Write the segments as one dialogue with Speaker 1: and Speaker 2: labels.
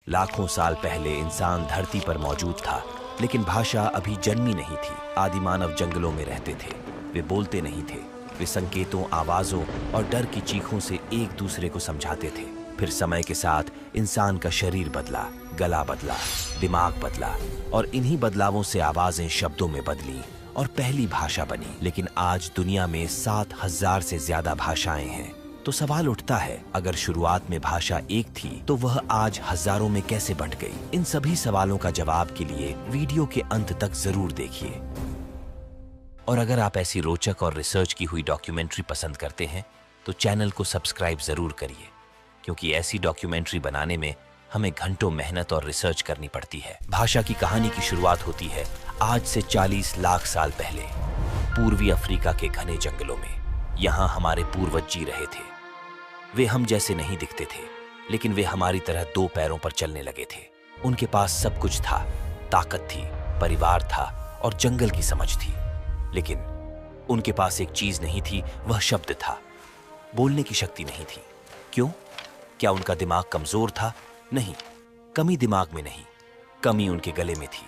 Speaker 1: लाखों साल पहले इंसान धरती पर मौजूद था, लेकिन भाषा अभी जन्मी नहीं थी। आदि मानव जंगलों में रहते थे। वे बोलते नहीं थे। वे संकेतों, आवाजों और डर की चीखों से एक दूसरे को समझाते थे। फिर समय के साथ इंसान का शरीर बदला, गला बदला, दिमाग बदला और इन्हीं बदलावों से आवाजें शब्दों में बदली और पहली भाषा बनी। लेकिन आज दुनिया में 7,000 से ज्यादा भाषाएं हैं। तो सवाल उठता है, अगर शुरुआत में भाषा एक थी तो वह आज हजारों में कैसे बंट गई? इन सभी सवालों का जवाब के लिए वीडियो के अंत तक जरूर देखिए। और अगर आप ऐसी रोचक और रिसर्च की हुई डॉक्यूमेंट्री पसंद करते हैं तो चैनल को सब्सक्राइब जरूर करिए, क्योंकि ऐसी डॉक्यूमेंट्री बनाने में हमें घंटों मेहनत और रिसर्च करनी पड़ती है। भाषा की कहानी की शुरुआत होती है आज से 40 लाख साल पहले, पूर्वी अफ्रीका के घने जंगलों में। यहाँ हमारे पूर्वज जी रहे थे। वे हम जैसे नहीं दिखते थे, लेकिन वे हमारी तरह 2 पैरों पर चलने लगे थे। उनके पास सब कुछ था, ताकत थी, परिवार था और जंगल की समझ थी। लेकिन उनके पास एक चीज नहीं थी, वह शब्द था। बोलने की शक्ति नहीं थी। क्यों? क्या उनका दिमाग कमजोर था? नहीं, कमी दिमाग में नहीं, कमी उनके गले में थी।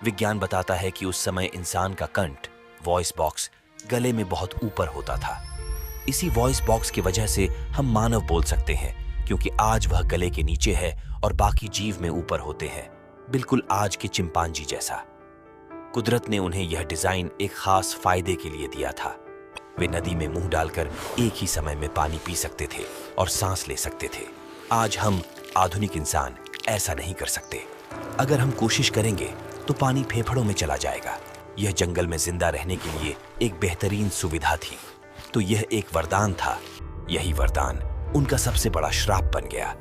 Speaker 1: विज्ञान बताता है कि उस समय इंसान का कंठ, वॉइस बॉक्स, गले में बहुत ऊपर होता था। इसी वॉइस बॉक्स की वजह से हम मानव बोल सकते हैं, क्योंकि आज वह गले के नीचे है और बाकी जीव में ऊपर होते हैं, बिल्कुल आज के चिंपांजी जैसा। कुदरत ने उन्हें यह डिजाइन एक खास फायदे के लिए दिया था। वे नदी में मुंह डालकर एक ही समय में पानी पी सकते थे और सांस ले सकते थे। आज हम आधुनिक इंसान ऐसा नहीं कर सकते। अगर हम कोशिश करेंगे तो पानी फेफड़ों में चला जाएगा। यह जंगल में जिंदा रहने के लिए एक बेहतरीन सुविधा थी। तो यह एक वरदान था। यही वरदान उनका सबसे बड़ा श्राप बन गया।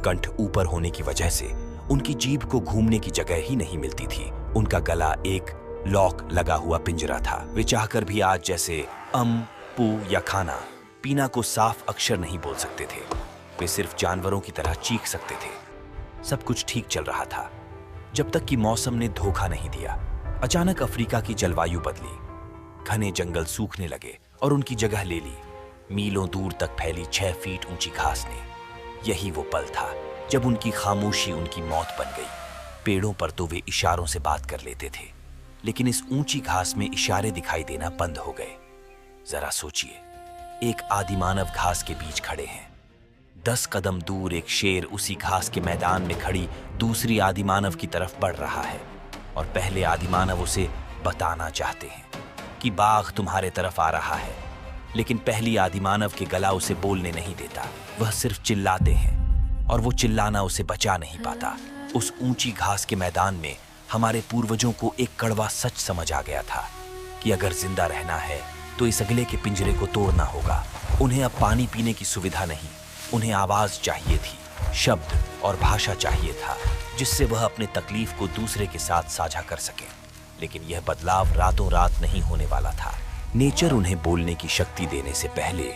Speaker 1: कंठ ऊपर होने की वजह से उनकी जीभ को घूमने की जगह ही नहीं मिलती थी। उनका गला एक लॉक लगा हुआ पिंजरा था। वे चाहकर भी आज जैसे पू या खाना पीना को साफ अक्षर नहीं बोल सकते थे। वे सिर्फ जानवरों की तरह चीख सकते थे। सब कुछ ठीक चल रहा था, जब तक कि मौसम ने धोखा नहीं दिया। अचानक अफ्रीका की जलवायु बदली। घने जंगल सूखने लगे और उनकी जगह ले ली मीलों दूर तक फैली 6 फीट ऊंची घास ने। यही वो पल था जब उनकी खामोशी उनकी मौत बन गई। पेड़ों पर तो वे इशारों से बात कर लेते थे, लेकिन इस ऊंची घास में इशारे दिखाई देना बंद हो गए। जरा सोचिए, एक आदिमानव घास के बीच खड़े हैं। 10 कदम दूर एक शेर उसी घास के मैदान में खड़ी दूसरी आदिमानव की तरफ बढ़ रहा है और पहले आदिमानव उसे बताना चाहते हैं कि बाघ तुम्हारे तरफ आ रहा है, लेकिन पहली आदिमानव के गला उसे बोलने नहीं देता। वह सिर्फ चिल्लाते हैं और वो चिल्लाना उसे बचा नहीं पाता। उस ऊंची घास के मैदान में हमारे पूर्वजों को एक कड़वा सच समझ आ गया था कि अगर जिंदा रहना है तो इस अगले के पिंजरे को तोड़ना होगा। उन्हें अब पानी पीने की सुविधा नहीं, उन्हें आवाज चाहिए थी, शब्द और भाषा चाहिए था, जिससे वह अपने तकलीफ को दूसरे के साथ साझा कर सके। लेकिन यह बदलाव रातों रात नहीं होने वाला था। नेचर उन्हें बोलने की शक्ति देने से पहले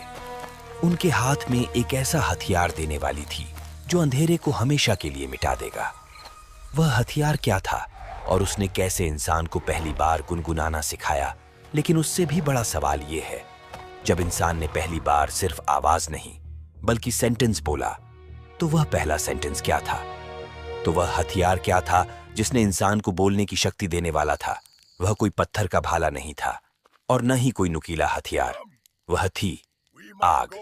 Speaker 1: उनके हाथ में एक ऐसा हथियार देने वाली थी जो अंधेरे को हमेशा के लिए मिटा देगा। वह हथियार क्या था और उसने कैसे इंसान को पहली बार गुनगुनाना सिखाया? लेकिन उससे भी बड़ा सवाल यह है, जब इंसान ने पहली बार सिर्फ आवाज नहीं बल्कि सेंटेंस बोला, तो वह पहला सेंटेंस क्या था? तो वह हथियार क्या था जिसने इंसान को बोलने की शक्ति देने वाला था? वह कोई पत्थर का भाला नहीं था और न ही कोई नुकीला हथियार। वह थी आग।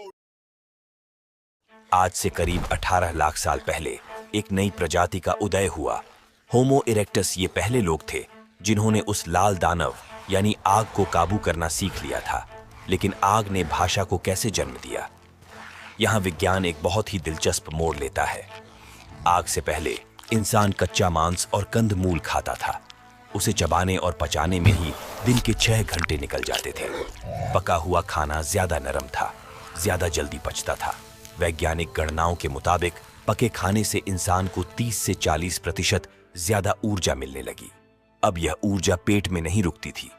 Speaker 1: आज से करीब 18 लाख साल पहले एक नई प्रजाति का उदय हुआ। होमो इरेक्टस ये पहले लोग थे जिन्होंने उस लाल दानव यानी आग को काबू करना सीख लिया था। लेकिन आग ने भाषा को कैसे जन्म दिया? यहां विज्ञान एक बहुत ही दिलचस्प मोड़ लेता है। आग से पहले इंसान कच्चा मांस और कंदमूल खाता था। उसे चबाने और पचाने में ही दिन के 6 घंटे निकल जाते थे। पका हुआ खाना ज्यादा नरम था, ज्यादा जल्दी पचता था। वैज्ञानिक गणनाओं के मुताबिक पके खाने से इंसान को 30 से 40% ज्यादा ऊर्जा मिलने लगी। अब यह ऊर्जा पेट में नहीं रुकती थी,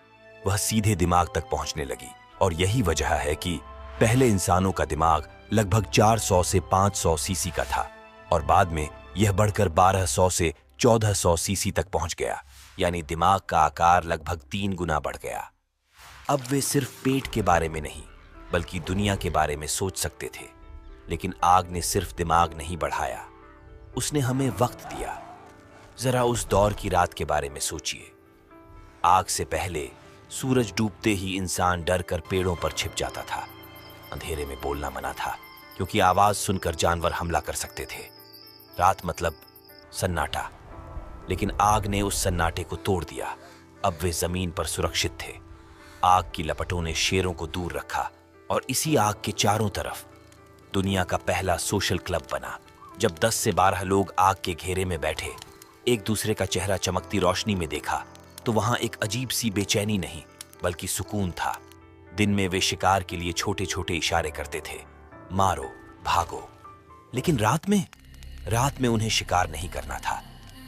Speaker 1: वह सीधे दिमाग तक पहुंचने लगी। और यही वजह है कि पहले इंसानों का दिमाग लगभग 400 से 500 सीसी का था और बाद में यह बढ़कर 1200 से 1400 सीसी तक पहुंच गया, यानी दिमाग का आकार लगभग 3 गुना बढ़ गया। अब वे सिर्फ पेट के बारे में नहीं बल्कि दुनिया के बारे में सोच सकते थे। लेकिन आग ने सिर्फ दिमाग नहीं बढ़ाया, उसने हमें वक्त दिया। जरा उस दौर की रात के बारे में सोचिए। आग से पहले सूरज डूबते ही इंसान डर कर पेड़ों पर छिप जाता था। अंधेरे में बोलना मना था, क्योंकि आवाज सुनकर जानवर हमला कर सकते थे। रात मतलब सन्नाटा। लेकिन आग ने उस सन्नाटे को तोड़ दिया। अब वे जमीन पर सुरक्षित थे। आग की लपटों ने शेरों को दूर रखा और इसी आग के चारों तरफ दुनिया का पहला सोशल क्लब बना। जब 10 से 12 लोग आग के घेरे में बैठे, एक दूसरे का चेहरा चमकती रोशनी में देखा, तो वहां एक अजीब सी बेचैनी नहीं बल्कि सुकून था। दिन में वे शिकार के लिए छोटे छोटे इशारे करते थे, मारो, भागो। लेकिन रात में उन्हें शिकार नहीं करना था।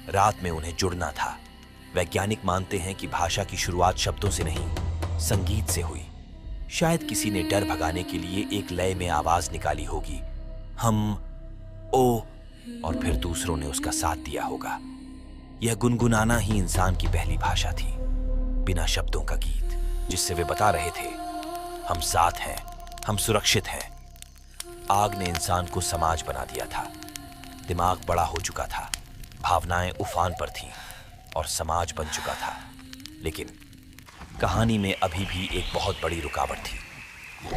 Speaker 1: रात में उन्हें जुड़ना था। वैज्ञानिक मानते हैं कि भाषा की शुरुआत शब्दों से नहीं, संगीत से हुई। शायद किसी ने डर भगाने के लिए एक लय में आवाज निकाली होगी, हम, ओ, और फिर दूसरों ने उसका साथ दिया होगा। यह गुनगुनाना ही इंसान की पहली भाषा थी, बिना शब्दों का गीत, जिससे वे बता रहे थे, हम साथ हैं, हम सुरक्षित हैं। आग ने इंसान को समाज बना दिया था। दिमाग बड़ा हो चुका था, भावनाएं उफान पर थीं और समाज बन चुका था। लेकिन कहानी में अभी भी एक बहुत बड़ी रुकावट थी।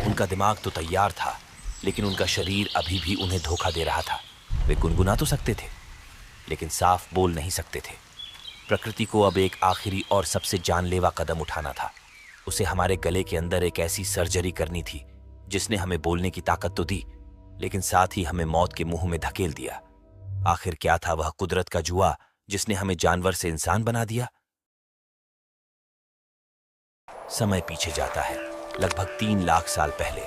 Speaker 1: उनका दिमाग तो तैयार था, लेकिन उनका शरीर अभी भी उन्हें धोखा दे रहा था। वे गुनगुना तो सकते थे, लेकिन साफ बोल नहीं सकते थे। प्रकृति को अब एक आखिरी और सबसे जानलेवा कदम उठाना था। उसे हमारे गले के अंदर एक ऐसी सर्जरी करनी थी जिसने हमें बोलने की ताकत तो दी, लेकिन साथ ही हमें मौत के मुंह में धकेल दिया। आखिर क्या था वह कुदरत का जुआ जिसने हमें जानवर से इंसान बना दिया? समय पीछे जाता है, लगभग 3 लाख साल पहले।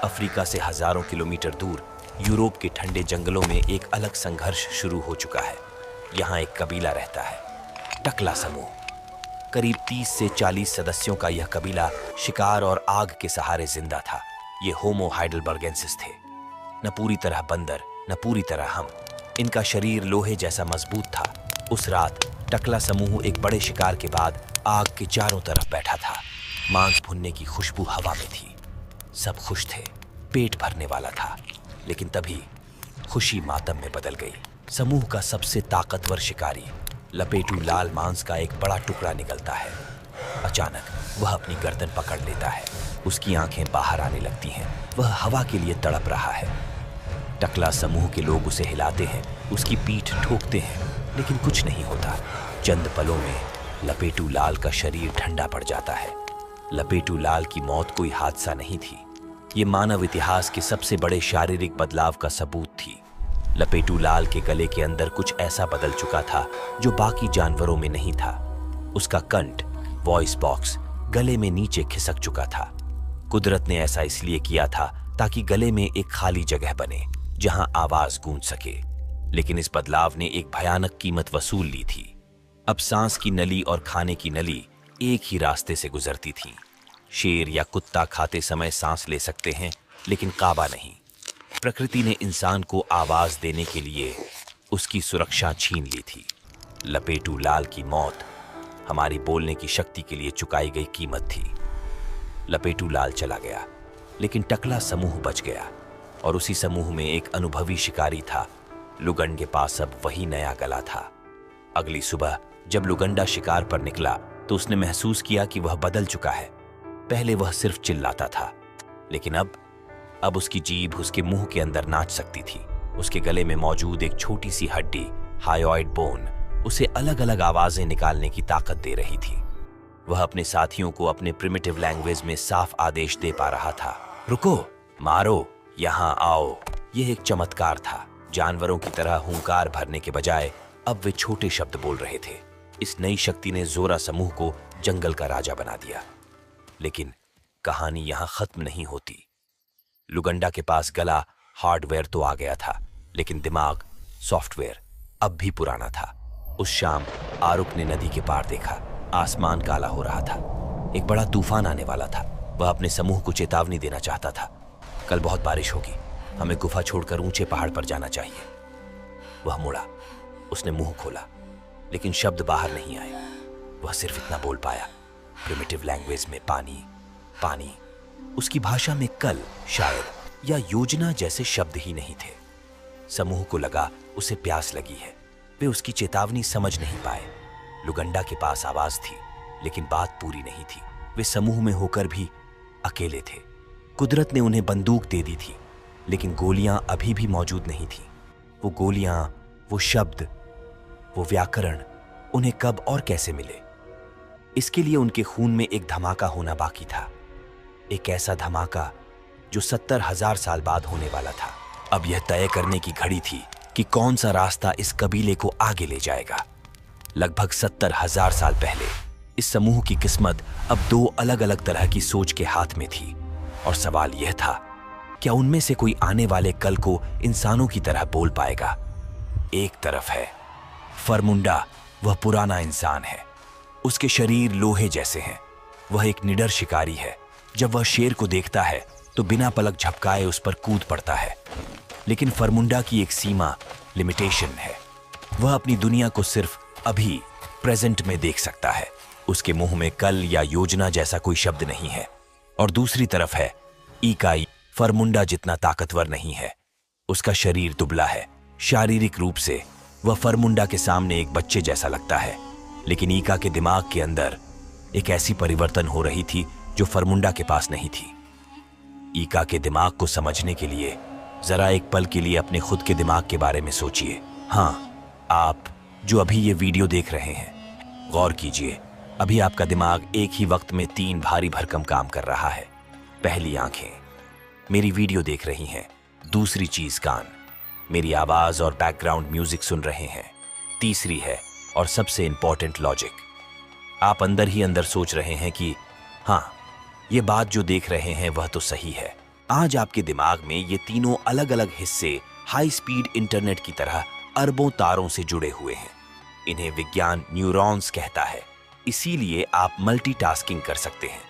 Speaker 1: अफ्रीका से हजारों किलोमीटर दूर यूरोप के ठंडे जंगलों में एक अलग संघर्ष शुरू हो चुका है। यहाँ एक कबीला रहता है, टकला समूह। करीब 30 से 40 सदस्यों का यह कबीला शिकार और आग के सहारे जिंदा था। ये होमो हाइडेलबर्गेंसिस थे, न पूरी तरह बंदर, न पूरी तरह हम। इनका शरीर लोहे जैसा मजबूत था। उस रात टकला समूह एक बड़े शिकार के बाद आग के चारों तरफ बैठा था। मांस भुनने की खुशबू हवा में थी। सब खुश थे, पेट भरने वाला था। लेकिन तभी खुशी मातम में बदल गई। समूह का सबसे ताकतवर शिकारी लपेटू लाल मांस का एक बड़ा टुकड़ा निकलता है। अचानक वह अपनी गर्दन पकड़ लेता है। उसकी आंखें बाहर आने लगती हैं। वह हवा के लिए तड़प रहा है। टकला समूह के लोग उसे हिलाते हैं, उसकी पीठ ठोकते हैं, लेकिन कुछ नहीं होता। चंद पलों में लपेटू लाल का शरीर ठंडा पड़ जाता है। लपेटू लाल की मौत कोई हादसा नहीं थी, ये मानव इतिहास के सबसे बड़े शारीरिक बदलाव का सबूत थी। लपेटू लाल के गले के अंदर कुछ ऐसा बदल चुका था जो बाकी जानवरों में नहीं था। उसका कंठ, वॉइस बॉक्स, गले में नीचे खिसक चुका था। कुदरत ने ऐसा इसलिए किया था ताकि गले में एक खाली जगह बने जहां आवाज गूंज सके। लेकिन इस बदलाव ने एक भयानक कीमत वसूल ली थी। अब सांस की नली और खाने की नली एक ही रास्ते से गुजरती थीं। शेर या कुत्ता खाते समय सांस ले सकते हैं, लेकिन काबा नहीं। प्रकृति ने इंसान को आवाज देने के लिए उसकी सुरक्षा छीन ली थी। लपेटू लाल की मौत हमारी बोलने की शक्ति के लिए चुकाई गई कीमत थी। लपेटू लाल चला गया, लेकिन टकला समूह बच गया। और उसी समूह में एक अनुभवी शिकारी था। लुगंड के पास अब वही नया गला था। अगली सुबह जब लुगंडा शिकार पर निकला तो उसने महसूस किया कि वह बदल चुका है। पहले वह सिर्फ चिल्लाता था, लेकिन अब उसकी जीभ उसके मुंह के अंदर नाच सकती थी। उसके गले में मौजूद एक छोटी सी हड्डी, हायोइड बोन, उसे अलग अलग आवाजें निकालने की ताकत दे रही थी। वह अपने साथियों को अपने प्रिमिटिव लैंग्वेज में साफ आदेश दे पा रहा था, रुको, मारो, यहां आओ। यह एक चमत्कार था। जानवरों की तरह हुंकार भरने के बजाय अब वे छोटे शब्द बोल रहे थे। इस नई शक्ति ने जोरा समूह को जंगल का राजा बना दिया। लेकिन कहानी यहां खत्म नहीं होती। लुगंडा के पास गला, हार्डवेयर तो आ गया था, लेकिन दिमाग, सॉफ्टवेयर अब भी पुराना था। उस शाम आरुक ने नदी के पार देखा। आसमान काला हो रहा था। एक बड़ा तूफान आने वाला था। वह अपने समूह को चेतावनी देना चाहता था, कल बहुत बारिश होगी, हमें गुफा छोड़कर ऊंचे पहाड़ पर जाना चाहिए। वह मुड़ा, उसने मुंह खोला, लेकिन शब्द बाहर नहीं आए। वह सिर्फ इतना बोल पाया, प्रिमिटिव लैंग्वेज में पानी, पानी। उसकी भाषा में कल, शायद या योजना जैसे शब्द ही नहीं थे। समूह को लगा उसे प्यास लगी है। वे उसकी चेतावनी समझ नहीं पाए। लुगंडा के पास आवाज थी, लेकिन बात पूरी नहीं थी। वे समूह में होकर भी अकेले थे। कुदरत ने उन्हें बंदूक दे दी थी, लेकिन गोलियां अभी भी मौजूद नहीं थी। वो गोलियां, वो शब्द, वो व्याकरण उन्हें कब और कैसे मिले? इसके लिए उनके खून में एक धमाका होना बाकी था, एक ऐसा धमाका जो 70,000 साल बाद होने वाला था। अब यह तय करने की घड़ी थी कि कौन सा रास्ता इस कबीले को आगे ले जाएगा। लगभग 70,000 साल पहले इस समूह की किस्मत अब दो अलग अलग तरह की सोच के हाथ में थी, और सवाल यह था, क्या उनमें से कोई आने वाले कल को इंसानों की तरह बोल पाएगा? एक तरफ है फरमुंडा, वह पुराना इंसान है। उसके शरीर लोहे जैसे हैं। वह एक निडर शिकारी है। जब वह शेर को देखता है तो बिना पलक झपकाए उस पर कूद पड़ता है। लेकिन फरमुंडा की एक सीमा, लिमिटेशन है। वह अपनी दुनिया को सिर्फ अभी, प्रेजेंट में देख सकता है। उसके मुंह में कल या योजना जैसा कोई शब्द नहीं है। और दूसरी तरफ है इकाई। फरमुंडा जितना ताकतवर नहीं है। उसका शरीर दुबला है। शारीरिक रूप से वह फरमुंडा के सामने एक बच्चे जैसा लगता है, लेकिन ईका के दिमाग के अंदर एक ऐसी परिवर्तन हो रही थी जो फरमुंडा के पास नहीं थी। ईका के दिमाग को समझने के लिए जरा एक पल के लिए अपने खुद के दिमाग के बारे में सोचिए। हाँ, आप जो अभी ये वीडियो देख रहे हैं, गौर कीजिए। अभी आपका दिमाग एक ही वक्त में 3 भारी भरकम काम कर रहा है। पहली, आंखें मेरी वीडियो देख रही हैं। दूसरी चीज, कान मेरी आवाज और बैकग्राउंड म्यूजिक सुन रहे हैं। तीसरी है, और सबसे इंपॉर्टेंट, लॉजिक। आप अंदर ही अंदर सोच रहे हैं कि हाँ, ये बात जो देख रहे हैं वह तो सही है। आज आपके दिमाग में ये तीनों अलग अलग हिस्से हाई स्पीड इंटरनेट की तरह अरबों तारों से जुड़े हुए हैं। इन्हें विज्ञान न्यूरॉन्स कहता है। इसीलिए आप मल्टीटास्किंग कर सकते हैं।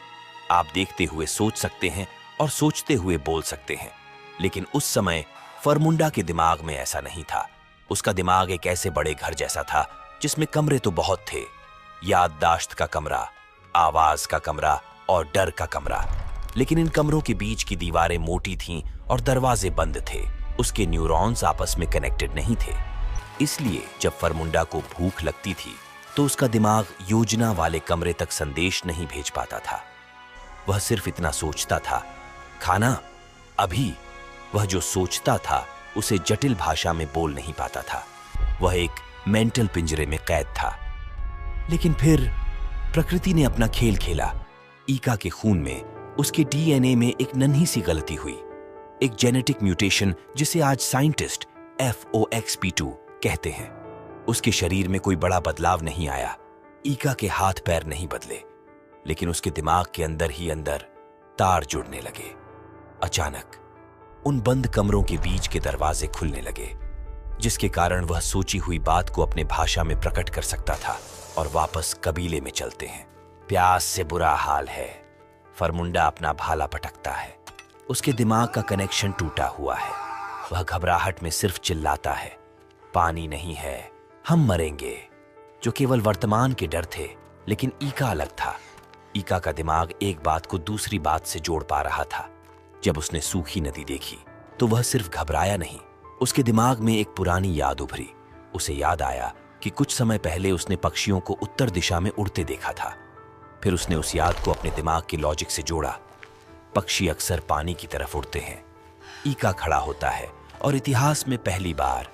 Speaker 1: आप देखते हुए सोच सकते हैं और सोचते हुए बोल सकते हैं। लेकिन उस समय फरमुंडा के दिमाग में ऐसा नहीं था। उसका दिमाग एक ऐसे बड़े घर जैसा था जिसमें कमरे तो बहुत थे। याददाश्त का कमरा, आवाज का कमरा और डर का कमरा। लेकिन इन कमरों के बीच की दीवारें मोटी थीं और दरवाजे बंद थे। उसके न्यूरॉन्स आपस में कनेक्टेड नहीं थे। इसलिए जब फरमुंडा को भूख लगती थी तो उसका दिमाग योजना वाले कमरे तक संदेश नहीं भेज पाता था। वह सिर्फ इतना सोचता था, खाना अभी। वह जो सोचता था उसे जटिल भाषा में बोल नहीं पाता था। वह एक मेंटल पिंजरे में कैद था। लेकिन फिर प्रकृति ने अपना खेल खेला। ईका के खून में, उसके डीएनए में एक नन्ही सी गलती हुई, एक जेनेटिक म्यूटेशन जिसे आज साइंटिस्ट FOXP2 कहते हैं। उसके शरीर में कोई बड़ा बदलाव नहीं आया। ईका के हाथ पैर नहीं बदले, लेकिन उसके दिमाग के अंदर ही अंदर तार जुड़ने लगे। अचानक उन बंद कमरों के बीच के दरवाजे खुलने लगे, जिसके कारण वह सोची हुई बात को अपने भाषा में प्रकट कर सकता था और वापस कबीले में चलते हैं। प्यास से बुरा हाल है। फरमुंडा अपना भाला पटकता है। उसके दिमाग का कनेक्शन टूटा हुआ है। वह घबराहट में सिर्फ चिल्लाता है, पानी नहीं है, हम मरेंगे। जो केवल वर्तमान के डर थे, लेकिन ईका अलग था। ईका का दिमाग एक बात को दूसरी बात से जोड़ पा रहा था। जब उसने सूखी नदी देखी तो वह सिर्फ घबराया नहीं, उसके दिमाग में एक पुरानी याद उभरी। उसे याद आया कि कुछ समय पहले उसने पक्षियों को उत्तर दिशा में उड़ते देखा था। फिर उसने उस याद को अपने दिमाग के लॉजिक से जोड़ा। पक्षी अक्सर पानी की तरफ उड़ते हैं। ईका खड़ा होता है और इतिहास में पहली बार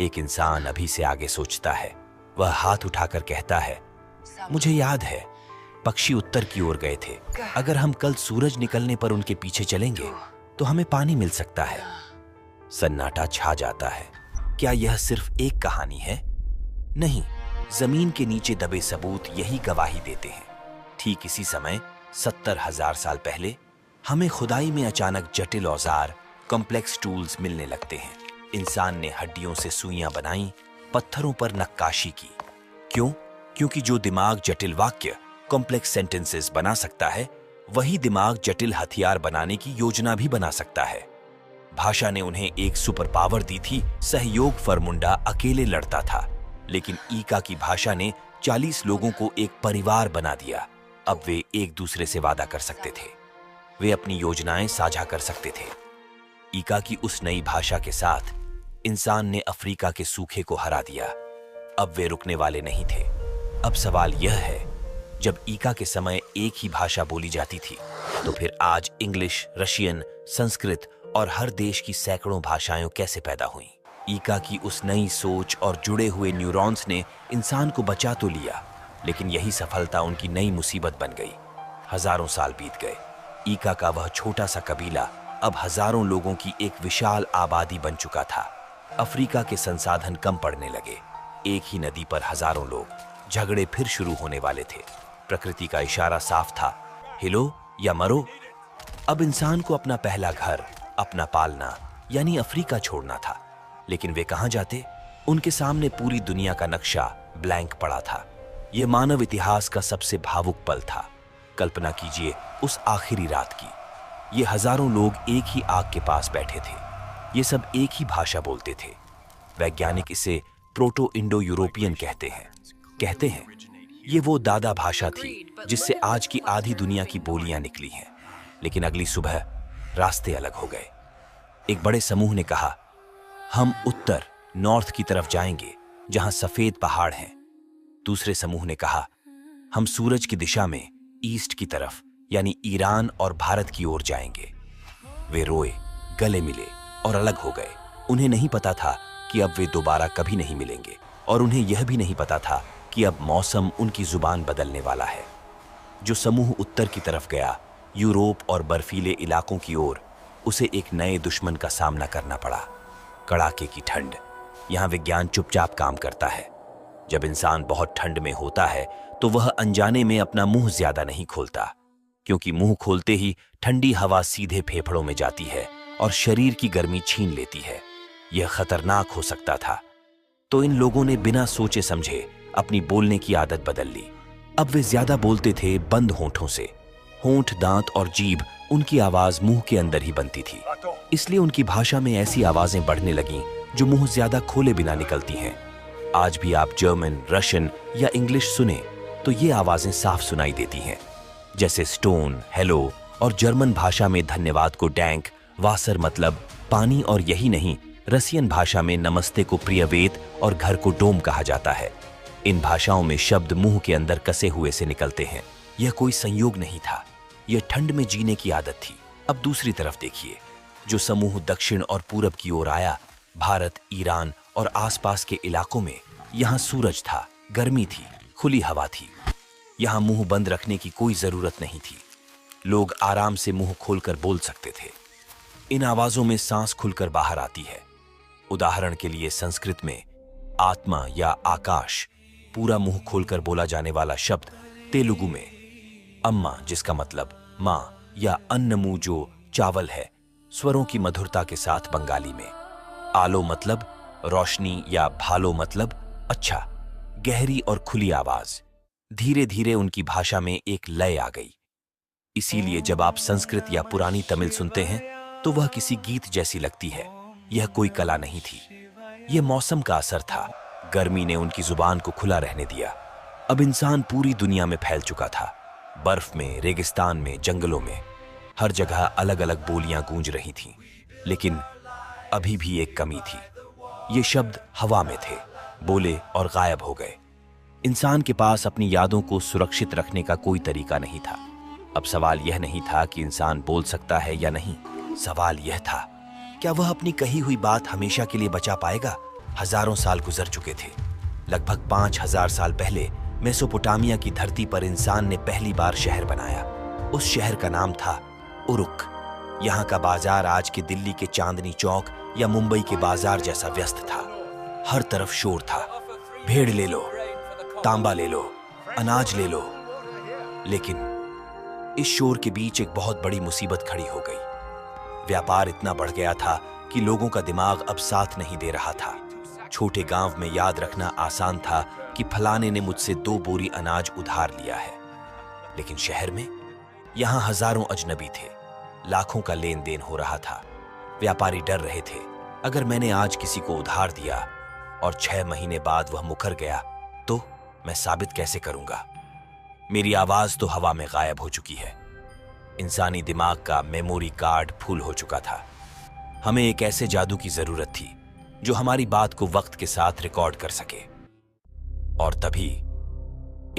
Speaker 1: एक इंसान अभी से आगे सोचता है। वह हाथ उठाकर कहता है, मुझे याद है, पक्षी उत्तर की ओर गए थे। अगर हम कल सूरज निकलने पर उनके पीछे चलेंगे तो हमें पानी मिल सकता है। सन्नाटा छा जाता है। क्या यह सिर्फ एक कहानी है? नहीं, जमीन के नीचे दबे सबूत यही गवाही देते हैं। ठीक इसी समय 70,000 साल पहले हमें खुदाई में अचानक जटिल औजार, कॉम्प्लेक्स टूल्स मिलने लगते हैं। इंसान ने हड्डियों से सुइयां बनाई, पत्थरों पर नक्काशी की। क्यों? क्योंकि जो दिमाग जटिल वाक्य, कॉम्प्लेक्स सेंटेंसेस बना सकता है, वही दिमाग जटिल हथियार बनाने की योजना भी बना सकता है। भाषा ने उन्हें एक सुपर पावर दी थी। सहयोग फरमुंडा अकेले लड़ता था, लेकिन ईका की भाषा ने 40 लोगों को एक परिवार बना दिया। अब वे एक दूसरे से वादा कर सकते थे, वे अपनी योजनाएं साझा कर सकते थे। ईका की उस नई भाषा के साथ इंसान ने अफ्रीका के सूखे को हरा दिया। अब वे रुकने वाले नहीं थे। अब सवाल यह है, जब ईका के समय एक ही भाषा बोली जाती थी, तो फिर आज इंग्लिश, रशियन, संस्कृत और हर देश की सैकड़ों भाषाएं कैसे पैदा हुईं? ईका की उस नई सोच और जुड़े हुए न्यूरॉन्स ने इंसान को बचा तो लिया, लेकिन यही सफलता उनकी नई मुसीबत बन गई। हजारों साल बीत गए। ईका का वह छोटा सा कबीला अब हजारों लोगों की एक विशाल आबादी बन चुका था। अफ्रीका के संसाधन कम पड़ने लगे। एक ही नदी पर हजारों लोग। झगड़े फिर शुरू होने वाले थे। प्रकृति का इशारा साफ था, हिलो या मरो। अब इंसान को अपना पहला घर, अपना पालना यानी अफ्रीका छोड़ना था। लेकिन वे कहां जाते? उनके सामने पूरी दुनिया का नक्शा ब्लैंक पड़ा था। यह मानव इतिहास का सबसे भावुक पल था। कल्पना कीजिए उस आखिरी रात की। ये हजारों लोग एक ही आग के पास बैठे थे। ये सब एक ही भाषा बोलते थे। वैज्ञानिक इसे प्रोटो इंडो यूरोपियन कहते हैं ये वो दादा भाषा थी जिससे आज की आधी दुनिया की बोलियां निकली हैं। लेकिन अगली सुबह रास्ते अलग हो गए। एक बड़े समूह ने कहा, हम उत्तर नॉर्थ की तरफ जाएंगे जहां सफेद पहाड़ हैं। दूसरे समूह ने कहा, हम सूरज की दिशा में ईस्ट की तरफ यानी ईरान और भारत की ओर जाएंगे। वे रोए, गले मिले और अलग हो गए। उन्हें नहीं पता था कि अब वे दोबारा कभी नहीं मिलेंगे, और उन्हें यह भी नहीं पता था कि अब मौसम उनकी जुबान बदलने वाला है। जो समूह उत्तर की तरफ गया, यूरोप और बर्फीले इलाकों की ओर, उसे एक नए दुश्मन का सामना करना पड़ा, कड़ाके की ठंड। यहाँ विज्ञान चुपचाप काम करता है। जब इंसान बहुत ठंड में होता है तो वह अनजाने में अपना मुंह ज्यादा नहीं खोलता, क्योंकि मुंह खोलते ही ठंडी हवा सीधे फेफड़ों में जाती है और शरीर की गर्मी छीन लेती है। यह खतरनाक हो सकता था। तो इन लोगों ने बिना सोचे समझे अपनी बोलने की आदत बदल ली। अब वे ज्यादा बोलते थे बंद होंठों से। होंठ, दांत और जीभ, उनकी आवाज मुंह के अंदर ही बनती थी। इसलिए उनकी भाषा में ऐसी आवाजें बढ़ने लगीं जो मुंह ज्यादा खोले बिना निकलती हैं। आज भी आप जर्मन, रशियन या इंग्लिश सुने तो ये आवाजें साफ सुनाई देती हैं, जैसे स्टोन, हेलो, और जर्मन भाषा में धन्यवाद को डैंक, वासर मतलब पानी, और यही नहीं, रसियन भाषा में नमस्ते को प्रियवेत और घर को डोम कहा जाता है। इन भाषाओं में शब्द मुंह के अंदर कसे हुए से निकलते हैं। यह कोई संयोग नहीं था, यह ठंड में जीने की आदत थी। अब दूसरी तरफ देखिए, जो समूह दक्षिण और पूरब की ओर आया, भारत, ईरान और आसपास के इलाकों में, यहाँ सूरज था, गर्मी थी, खुली हवा थी। यहाँ मुंह बंद रखने की कोई जरूरत नहीं थी। लोग आराम से मुंह खोलकर बोल सकते थे। इन आवाजों में सांस खुलकर बाहर आती है। उदाहरण के लिए संस्कृत में आत्मा या आकाश, पूरा मुंह खोलकर बोला जाने वाला शब्द। तेलुगु में अम्मा, जिसका मतलब माँ, या अन्नमू जो चावल है, स्वरों की मधुरता के साथ बंगाली में आलो मतलब रोशनी, या भालो मतलब अच्छा, गहरी और खुली आवाज। धीरे धीरे उनकी भाषा में एक लय आ गई। इसीलिए जब आप संस्कृत या पुरानी तमिल सुनते हैं तो वह किसी गीत जैसी लगती है। यह कोई कला नहीं थी, यह मौसम का असर था। गर्मी ने उनकी जुबान को खुला रहने दिया। अब इंसान पूरी दुनिया में फैल चुका था। बर्फ में, रेगिस्तान में, जंगलों में, हर जगह अलग अलग बोलियां गूंज रही थीं। लेकिन अभी भी एक कमी थी। ये शब्द हवा में थे, बोले और गायब हो गए। इंसान के पास अपनी यादों को सुरक्षित रखने का कोई तरीका नहीं था। अब सवाल यह नहीं था कि इंसान बोल सकता है या नहीं। सवाल यह था, क्या वह अपनी कही हुई बात हमेशा के लिए बचा पाएगा? हजारों साल गुजर चुके थे। लगभग 5000 साल पहले मेसोपोटामिया की धरती पर इंसान ने पहली बार शहर बनाया। उस शहर का नाम था उरुक। यहाँ का बाजार आज के दिल्ली के चांदनी चौक या मुंबई के बाजार जैसा व्यस्त था। हर तरफ शोर था। भेड़ ले लो, तांबा ले लो, अनाज ले लो। लेकिन इस शोर के बीच एक बहुत बड़ी मुसीबत खड़ी हो गई। व्यापार इतना बढ़ गया था कि लोगों का दिमाग अब साथ नहीं दे रहा था। छोटे गांव में याद रखना आसान था कि फलाने ने मुझसे 2 बोरी अनाज उधार लिया है। लेकिन शहर में, यहां हजारों अजनबी थे। लाखों का लेन देन हो रहा था। व्यापारी डर रहे थे, अगर मैंने आज किसी को उधार दिया और 6 महीने बाद वह मुकर गया तो मैं साबित कैसे करूंगा? मेरी आवाज तो हवा में गायब हो चुकी है। इंसानी दिमाग का मेमोरी कार्ड फुल हो चुका था। हमें एक ऐसे जादू की जरूरत थी जो हमारी बात को वक्त के साथ रिकॉर्ड कर सके। और तभी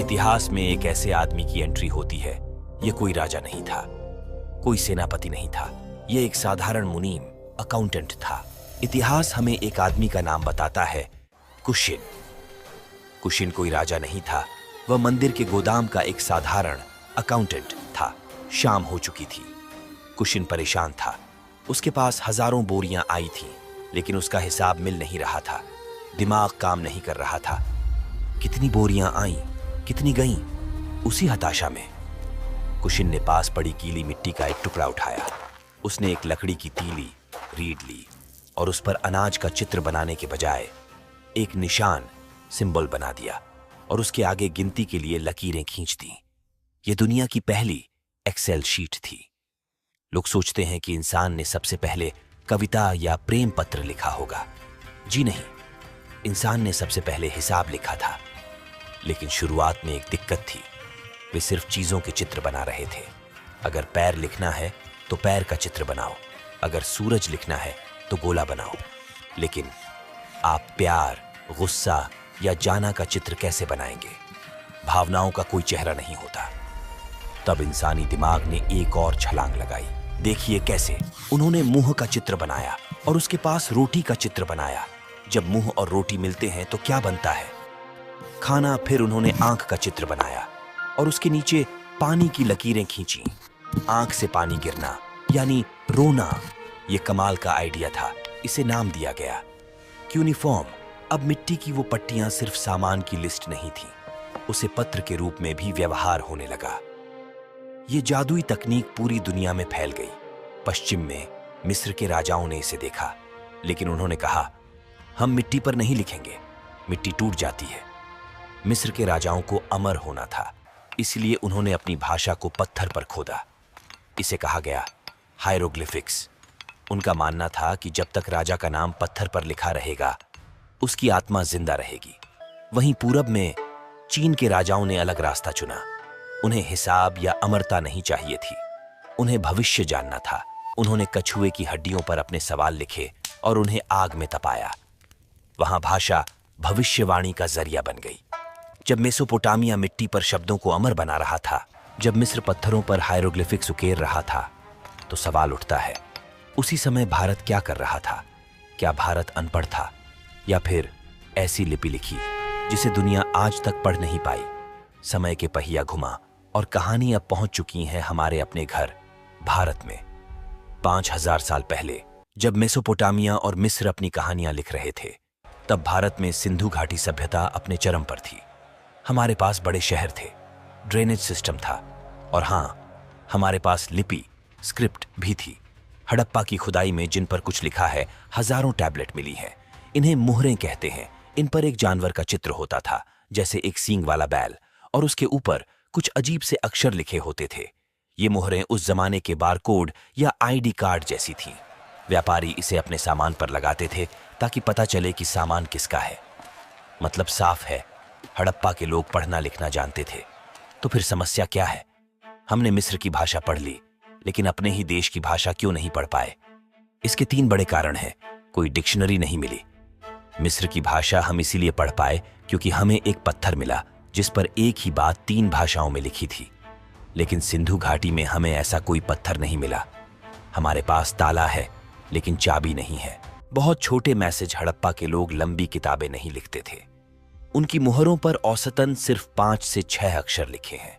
Speaker 1: इतिहास में एक ऐसे आदमी की एंट्री होती है। यह कोई राजा नहीं था, कोई सेनापति नहीं था, यह एक साधारण मुनीम अकाउंटेंट था। इतिहास हमें एक आदमी का नाम बताता है, कुशिन। कुशिन कोई राजा नहीं था, वह मंदिर के गोदाम का एक साधारण अकाउंटेंट था। शाम हो चुकी थी। कुशिन परेशान था। उसके पास हजारों बोरियां आई थीं, लेकिन उसका हिसाब मिल नहीं रहा था। दिमाग काम नहीं कर रहा था। कितनी बोरियां आईं, कितनी गईं, उसी हताशा में कुशिन ने पास पड़ी गीली मिट्टी का एक टुकड़ा उठाया। उसने एक लकड़ी की तीली रीड ली और उस पर अनाज का चित्र बनाने के बजाय एक निशान सिंबल बना दिया और उसके आगे गिनती के लिए लकीरें खींच दी। यह दुनिया की पहली एक्सेल शीट थी। लोग सोचते हैं कि इंसान ने सबसे पहले कविता या प्रेम पत्र लिखा होगा। जी नहीं, इंसान ने सबसे पहले हिसाब लिखा था। लेकिन शुरुआत में एक दिक्कत थी। वे सिर्फ चीजों के चित्र बना रहे थे। अगर पैर लिखना है तो पैर का चित्र बनाओ, अगर सूरज लिखना है तो गोला बनाओ। लेकिन आप प्यार, गुस्सा या जाना का चित्र कैसे बनाएंगे? भावनाओं का कोई चेहरा नहीं होता। तब इंसानी दिमाग ने एक और छलांग लगाई। देखिए कैसे। उन्होंने मुंह का चित्र बनाया और उसके पास रोटी का चित्र बनाया। जब मुंह और रोटी मिलते हैं तो क्या बनता है? खाना। फिर उन्होंने आंख का चित्र बनाया और उसके नीचे पानी की लकीरें खींची। आंख से पानी गिरना यानी रोना। यह कमाल का आइडिया था। इसे नाम दिया गया क्यूनिफॉर्म। अब मिट्टी की वो पट्टियां सिर्फ सामान की लिस्ट नहीं थी, उसे पत्र के रूप में भी व्यवहार होने लगा। ये जादुई तकनीक पूरी दुनिया में फैल गई। पश्चिम में मिस्र के राजाओं ने इसे देखा, लेकिन उन्होंने कहा, हम मिट्टी पर नहीं लिखेंगे, मिट्टी टूट जाती है। मिस्र के राजाओं को अमर होना था, इसलिए उन्होंने अपनी भाषा को पत्थर पर खोदा। इसे कहा गया हायरोग्लिफिक्स। उनका मानना था कि जब तक राजा का नाम पत्थर पर लिखा रहेगा, उसकी आत्मा जिंदा रहेगी। वहीं पूरब में चीन के राजाओं ने अलग रास्ता चुना। उन्हें हिसाब या अमरता नहीं चाहिए थी, उन्हें भविष्य जानना था। उन्होंने कछुए की हड्डियों पर अपने सवाल लिखे और उन्हें आग में तपाया। वहां भाषा भविष्यवाणी का जरिया बन गई। जब मेसोपोटामिया मिट्टी पर शब्दों को अमर बना रहा था, जब मिस्र पत्थरों पर हायरोग्लिफिक्स उकेर रहा था, तो सवाल उठता है, उसी समय भारत क्या कर रहा था? क्या भारत अनपढ़ था या फिर ऐसी लिपि लिखी जिसे दुनिया आज तक पढ़ नहीं पाई? समय के पहिया घुमा और कहानी अब पहुंच चुकी है हमारे अपने घर भारत में। 5000 साल पहले जब मेसोपोटामिया और मिस्र अपनी कहानियां लिख रहे थे, तब भारत में सिंधु घाटी सभ्यता अपने चरम पर थी। हमारे पास बड़े शहर थे, ड्रेनेज सिस्टम था और हां, हमारे पास लिपि, स्क्रिप्ट भी थी। हड़प्पा की खुदाई में जिन पर कुछ लिखा है, हजारों टैबलेट मिली हैं। इन्हें मुहरें कहते हैं। इन पर एक जानवर का चित्र होता था, जैसे एक सींग वाला बैल, और उसके ऊपर कुछ अजीब से अक्षर लिखे होते थे। ये मुहरें उस जमाने के बारकोड या आईडी कार्ड जैसी थीं। व्यापारी इसे अपने सामान पर लगाते थे ताकि पता चले कि सामान किसका है। मतलब साफ है, हड़प्पा के लोग पढ़ना लिखना जानते थे। तो फिर समस्या क्या है? हमने मिस्र की भाषा पढ़ ली, लेकिन अपने ही देश की भाषा क्यों नहीं पढ़ पाए? इसके 3 बड़े कारण हैं। कोई डिक्शनरी नहीं मिली। मिस्र की भाषा हम इसीलिए पढ़ पाए क्योंकि हमें एक पत्थर मिला जिस पर एक ही बात 3 भाषाओं में लिखी थी। लेकिन सिंधु घाटी में हमें ऐसा कोई पत्थर नहीं मिला। हमारे पास ताला है, लेकिन चाबी नहीं है। बहुत छोटे मैसेज हड़प्पा के लोग लंबी किताबें नहीं लिखते थे। उनकी मुहरों पर औसतन सिर्फ 5 से 6 अक्षर लिखे हैं।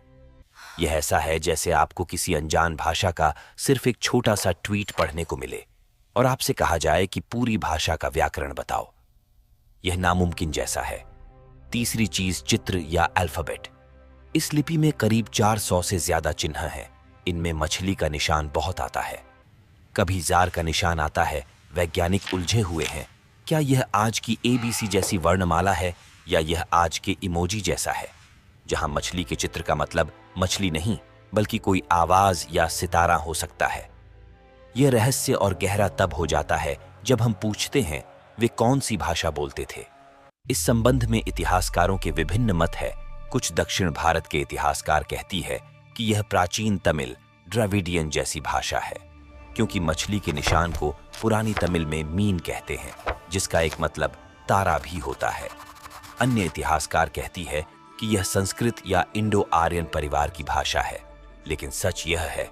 Speaker 1: यह ऐसा है जैसे आपको किसी अनजान भाषा का सिर्फ एक छोटा सा ट्वीट पढ़ने को मिले और आपसे कहा जाए कि पूरी भाषा का व्याकरण बताओ। यह नामुमकिन जैसा है। तीसरी चीज चित्र या अल्फाबेट। इस लिपि में करीब 400 से ज्यादा चिन्ह हैं। इनमें मछली का निशान बहुत आता है, कभी जार का निशान आता है। वैज्ञानिक उलझे हुए हैं, क्या यह आज की ABC जैसी वर्णमाला है या यह आज के इमोजी जैसा है, जहां मछली के चित्र का मतलब मछली नहीं बल्कि कोई आवाज या सितारा हो सकता है। यह रहस्य और गहरा तब हो जाता है जब हम पूछते हैं वे कौन सी भाषा बोलते थे। इस संबंध में इतिहासकारों के विभिन्न मत है। कुछ दक्षिण भारत के इतिहासकार कहती है कि यह प्राचीन तमिल, द्रविडियन जैसी भाषा है, क्योंकि मछली के निशान को पुरानी तमिल में मीन कहते हैं, जिसका एक मतलब तारा भी होता है। अन्य इतिहासकार कहती है कि यह संस्कृत या इंडो आर्यन परिवार की भाषा है, लेकिन सच यह है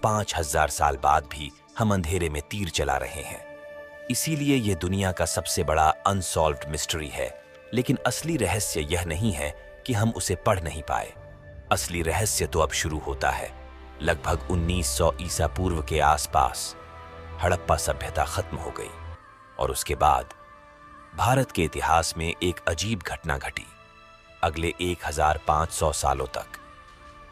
Speaker 1: 5000 साल बाद भी हम अंधेरे में तीर चला रहे हैं। इसीलिए यह दुनिया का सबसे बड़ा अनसॉल्व्ड मिस्ट्री है। लेकिन असली रहस्य यह नहीं है कि हम उसे पढ़ नहीं पाए। असली रहस्य तो अब शुरू होता है। लगभग 1900 ईसा पूर्व के आसपास हड़प्पा सभ्यता खत्म हो गई और उसके बाद भारत के इतिहास में एक अजीब घटना घटी। अगले 1500 सालों तक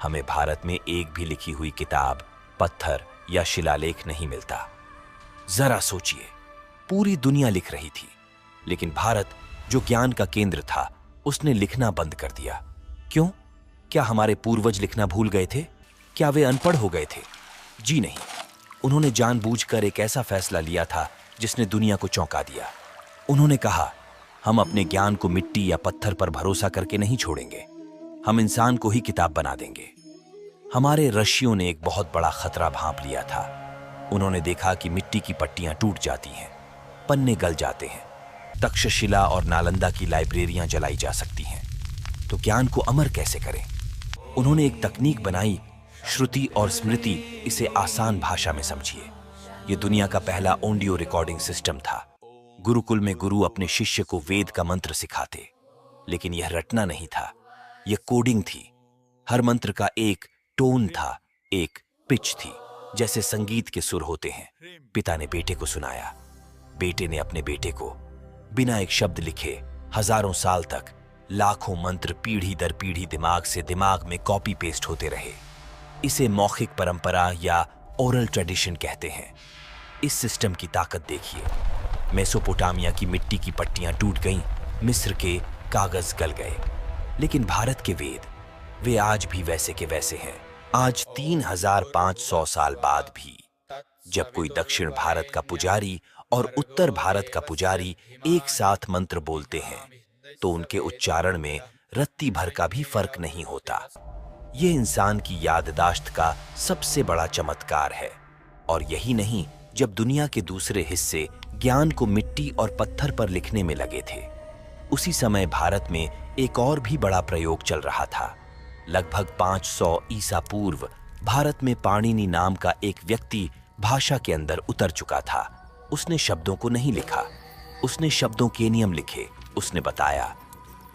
Speaker 1: हमें भारत में एक भी लिखी हुई किताब, पत्थर या शिलालेख नहीं मिलता। जरा सोचिए, पूरी दुनिया लिख रही थी, लेकिन भारत जो ज्ञान का केंद्र था, उसने लिखना बंद कर दिया। क्यों? क्या हमारे पूर्वज लिखना भूल गए थे? क्या वे अनपढ़ हो गए थे? जी नहीं, उन्होंने जानबूझकर एक ऐसा फैसला लिया था जिसने दुनिया को चौंका दिया। उन्होंने कहा, हम अपने ज्ञान को मिट्टी या पत्थर पर भरोसा करके नहीं छोड़ेंगे, हम इंसान को ही किताब बना देंगे। हमारे ऋषियों ने एक बहुत बड़ा खतरा भांप लिया था। उन्होंने देखा कि मिट्टी की पट्टियां टूट जाती हैं, पन्ने गल जाते हैं, तक्षशिला और नालंदा की लाइब्रेरियां जलाई जा सकती हैं, तो ज्ञान को अमर कैसे करें? उन्होंने एक तकनीक बनाई, श्रुति और स्मृति। इसे आसान भाषा में समझिए। यह दुनिया का पहला ऑडियो रिकॉर्डिंग सिस्टम था। गुरुकुल में गुरु अपने शिष्य को वेद का मंत्र सिखाते, लेकिन यह रटना नहीं था, यह कोडिंग थी। हर मंत्र का एक टोन था, एक पिच थी, जैसे संगीत के सुर होते हैं। पिता ने बेटे को सुनाया, बेटे ने अपने बेटे को। बिना एक शब्द लिखे हजारों साल तक लाखों मंत्र पीढ़ी दर पीढ़ी दिमाग से दिमाग में कॉपी पेस्ट होते रहे। इसे मौखिक परंपरा या ओरल ट्रेडिशन कहते हैं। इस सिस्टम की ताकत देखिए। मेसोपोटामिया की मिट्टी की पट्टियां टूट गईं, मिस्र के कागज गल गए, लेकिन भारत के वेद, वे आज भी वैसे के वैसे हैं। आज 3500 साल बाद भी जब कोई दक्षिण भारत का पुजारी और उत्तर भारत का पुजारी एक साथ मंत्र बोलते हैं, तो उनके उच्चारण में रत्ती भर का भी फर्क नहीं होता। ये इंसान की याददाश्त का सबसे बड़ा चमत्कार है। और यही नहीं, जब दुनिया के दूसरे हिस्से ज्ञान को मिट्टी और पत्थर पर लिखने में लगे थे, उसी समय भारत में एक और भी बड़ा प्रयोग चल रहा था। लगभग 500 ईसा पूर्व भारत में पाणिनि नाम का एक व्यक्ति भाषा के अंदर उतर चुका था। उसने शब्दों को नहीं लिखा, उसने शब्दों के नियम लिखे। उसने बताया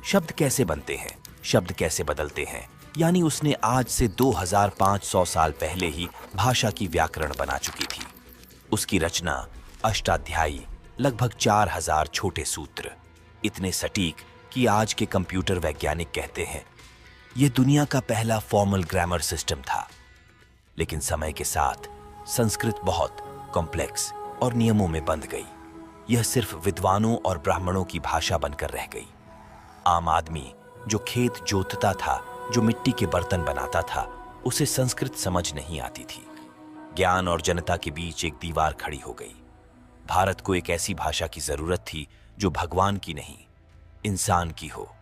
Speaker 1: शब्द कैसे बनते हैं, शब्द कैसे बदलते हैं। यानी उसने आज से 2500 साल पहले ही भाषा की व्याकरण बना चुकी थी। उसकी रचना अष्टाध्यायी, लगभग 4000 छोटे सूत्र, इतने सटीक कि आज के कंप्यूटर वैज्ञानिक कहते हैं यह दुनिया का पहला फॉर्मल ग्रामर सिस्टम था। लेकिन समय के साथ संस्कृत बहुत कॉम्प्लेक्स और नियमों में बंध गई। यह सिर्फ विद्वानों और ब्राह्मणों की भाषा बनकर रह गई। आम आदमी जो खेत जोतता था, जो मिट्टी के बर्तन बनाता था, उसे संस्कृत समझ नहीं आती थी। ज्ञान और जनता के बीच एक दीवार खड़ी हो गई। भारत को एक ऐसी भाषा की जरूरत थी जो भगवान की नहीं, इंसान की हो।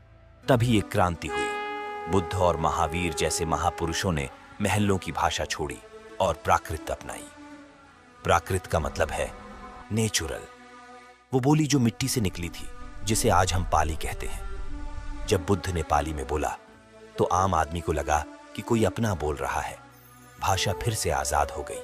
Speaker 1: तभी एक क्रांति हुई। बुद्ध और महावीर जैसे महापुरुषों ने महलों की भाषा छोड़ी और प्राकृत अपनाई। प्राकृत का मतलब है नेचुरल, वो बोली जो मिट्टी से निकली थी, जिसे आज हम पाली कहते हैं। जब बुद्ध ने पाली में बोला तो आम आदमी को लगा कि कोई अपना बोल रहा है। भाषा फिर से आजाद हो गई।